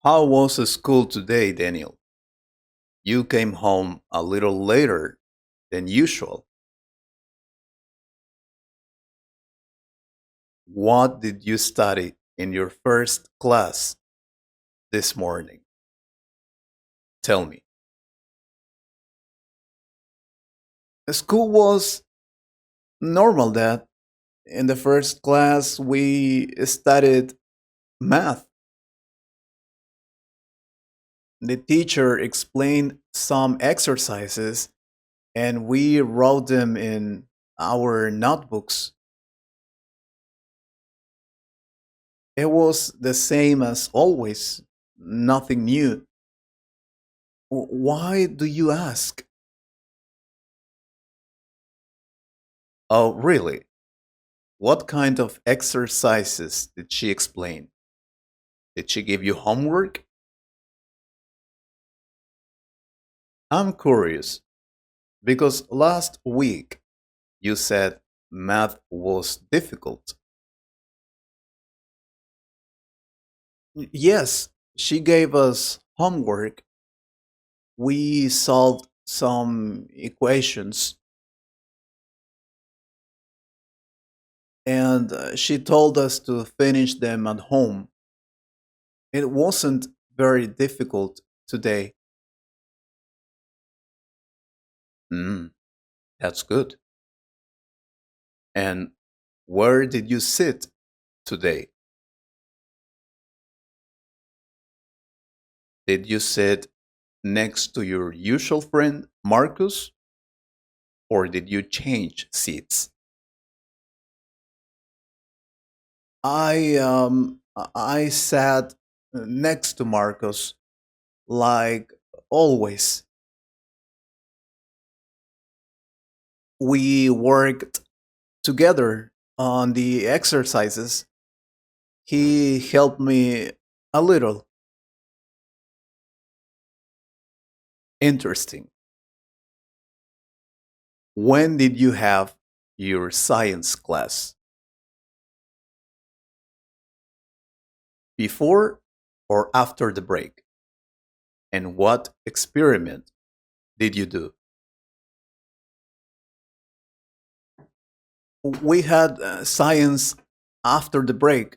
How was school today, Daniel? You came home a little later than usual. What did you study in your first class this morning? Tell me. School was normal, Dad. In the first class, we studied math. The teacher explained some exercises and we wrote them in our notebooks. It was the same as always, nothing new. Why do you ask? Oh, really? What kind of exercises did she explain? Did she give you homework? I'm curious because last week you said math was difficult. Yes, she gave us homework. We solved some equations and she told us to finish them at home. It wasn't very difficult today. Mm, that's good. And where did you sit today? Did you sit next to your usual friend Marcus or did you change seats? I sat next to Marcus like always. We worked together on the exercises. He helped me a little. Interesting. When did you have your science class? Before or after the break? And what experiment did you do? We had science after the break.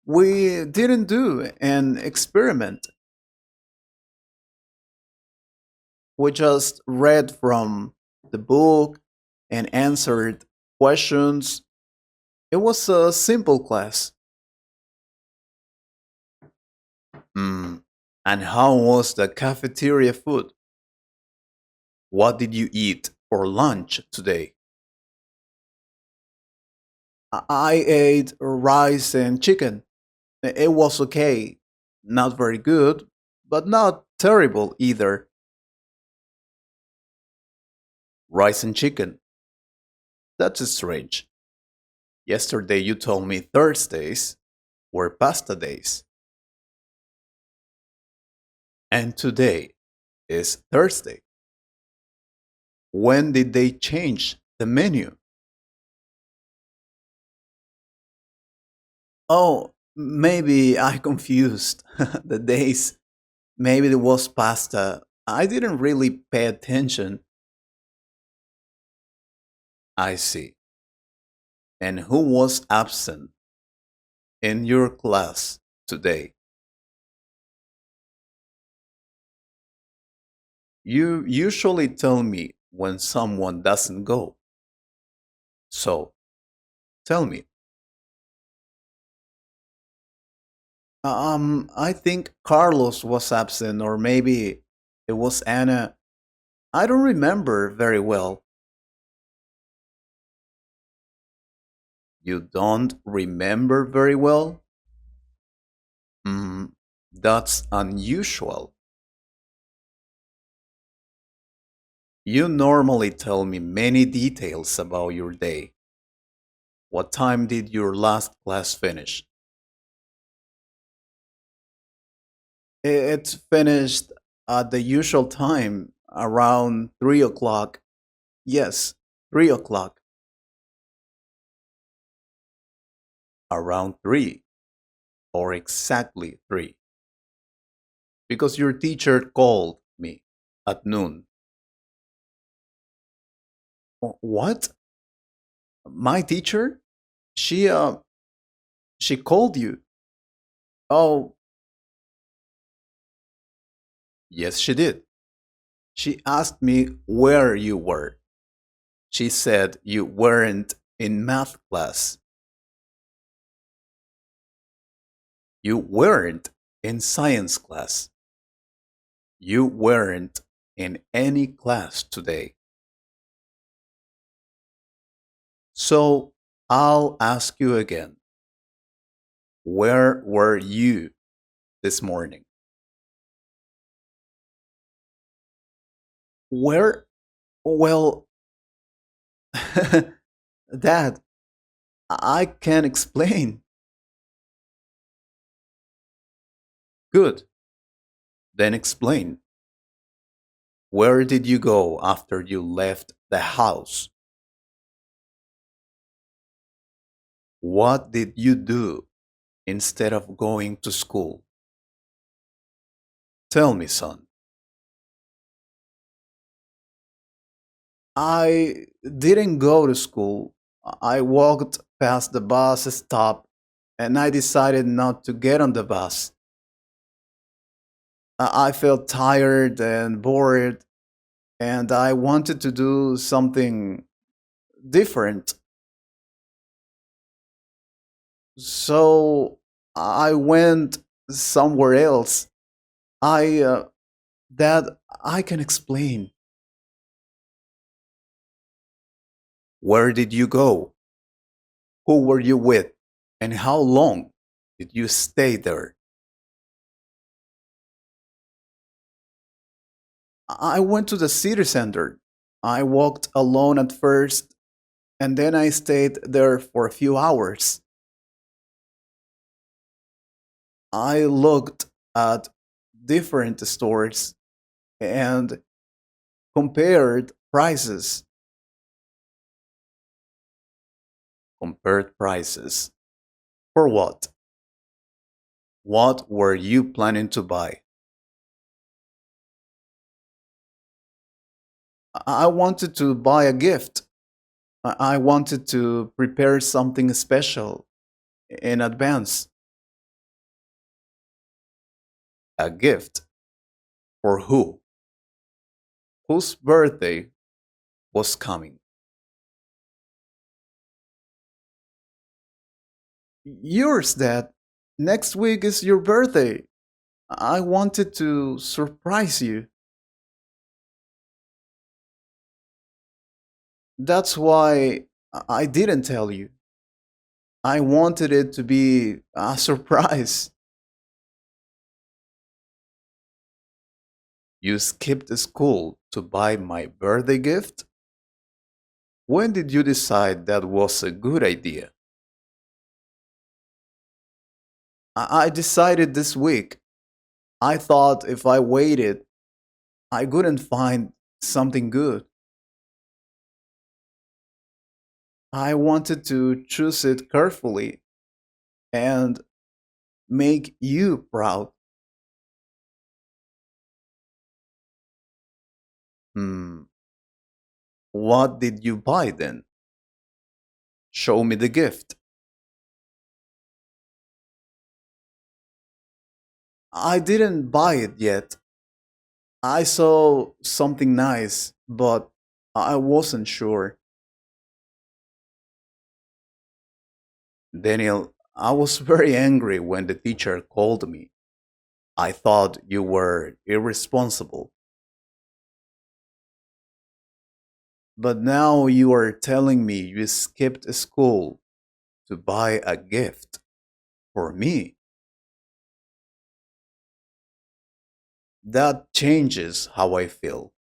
We didn't do an experiment. We just read from the book and answered questions. It was a simple class. Mm. And how was the cafeteria food? What did you eat for lunch today? I ate rice and chicken. It was okay. Not very good, but not terrible either. Rice and chicken. That's strange. Yesterday you told me Thursdays were pasta days, and today is Thursday. When did they change the menu? Oh, maybe I confused the days. Maybe it was pasta. I didn't really pay attention. I see. And who was absent in your class today? You usually tell me when someone doesn't go. So tell me. I think Carlos was absent, or maybe it was Anna. I don't remember very well. You don't remember very well? Mm, that's unusual. You normally tell me many details about your day. What time did your last class finish? It finished at the usual time, around 3 o'clock. Yes, 3 o'clock. Around 3, or exactly 3. because your teacher called me at noon. What? My teacher? She she called you. Oh, yes, she did. She asked me where you were. She said you weren't in math class. You weren't in science class. You weren't in any class today. So I'll ask you again. Where were you this morning? Where? Well, Dad, I can explain. Good. Then explain. Where did you go after you left the house? What did you do instead of going to school? Tell me, son. I didn't go to school. I walked past the bus stop and I decided not to get on the bus. I felt tired and bored and I wanted to do something different. So I went somewhere else. I, that I can explain. Where did you go? Who were you with? And how long did you stay there? I went to the city center. I walked alone at first, and then I stayed there for a few hours. I looked at different stores and compared prices. Compared prices. For what? What were you planning to buy? I wanted to buy a gift. I wanted to prepare something special in advance. A gift for who? Whose birthday was coming? Yours, Dad. Next week is your birthday. I wanted to surprise you. That's why I didn't tell you. I wanted it to be a surprise. You skipped school to buy my birthday gift? When did you decide that was a good idea? I decided this week. I thought if I waited, I couldn't find something good. I wanted to choose it carefully and make you proud. Hmm, what did you buy then? Show me the gift. I didn't buy it yet. I saw something nice, but I wasn't sure. Daniel, I was very angry when the teacher called me. I thought you were irresponsible. But now you are telling me you skipped school to buy a gift for me. That changes how I feel.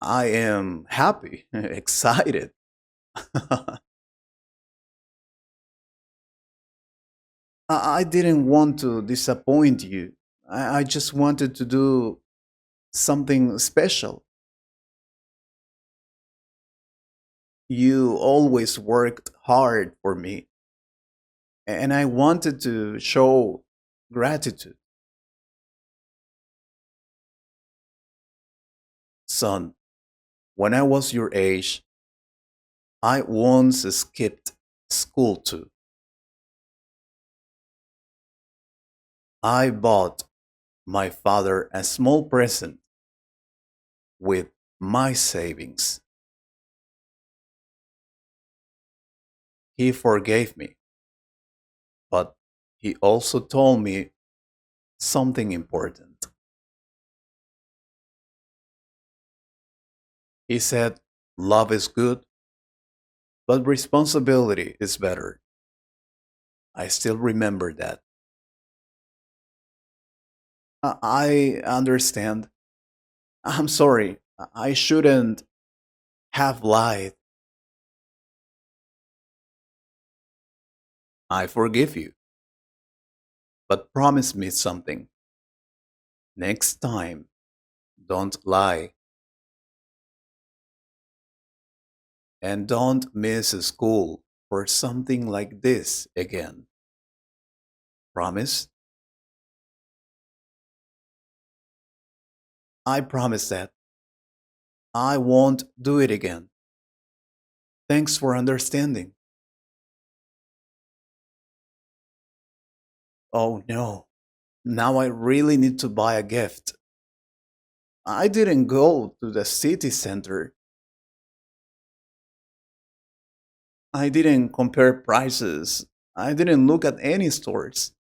I am happy, excited. I didn't want to disappoint you. I just wanted to do something special. You always worked hard for me, and I wanted to show gratitude. Son, when I was your age, I once skipped school too. I bought my father a small present with my savings. He forgave me, but he also told me something important. He said, love is good, but responsibility is better. I still remember that. I understand. I'm sorry. I shouldn't have lied. I forgive you, but promise me something. Next time, don't lie and don't miss school for something like this again. Promise? I promise that I won't do it again. Thanks for understanding. Oh no, now I really need to buy a gift. I didn't go to the city center. I didn't compare prices. I didn't look at any stores.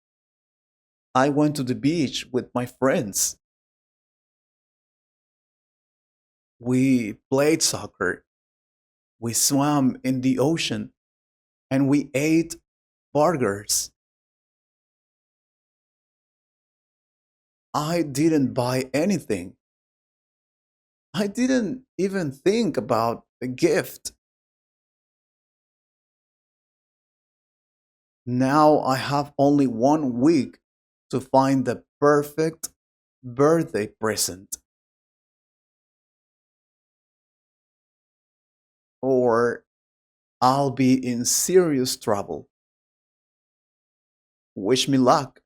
I went to the beach with my friends. We played soccer. We swam in the ocean and we ate burgers. I didn't buy anything. I didn't even think about a gift. Now I have only 1 week to find the perfect birthday present, or I'll be in serious trouble. Wish me luck.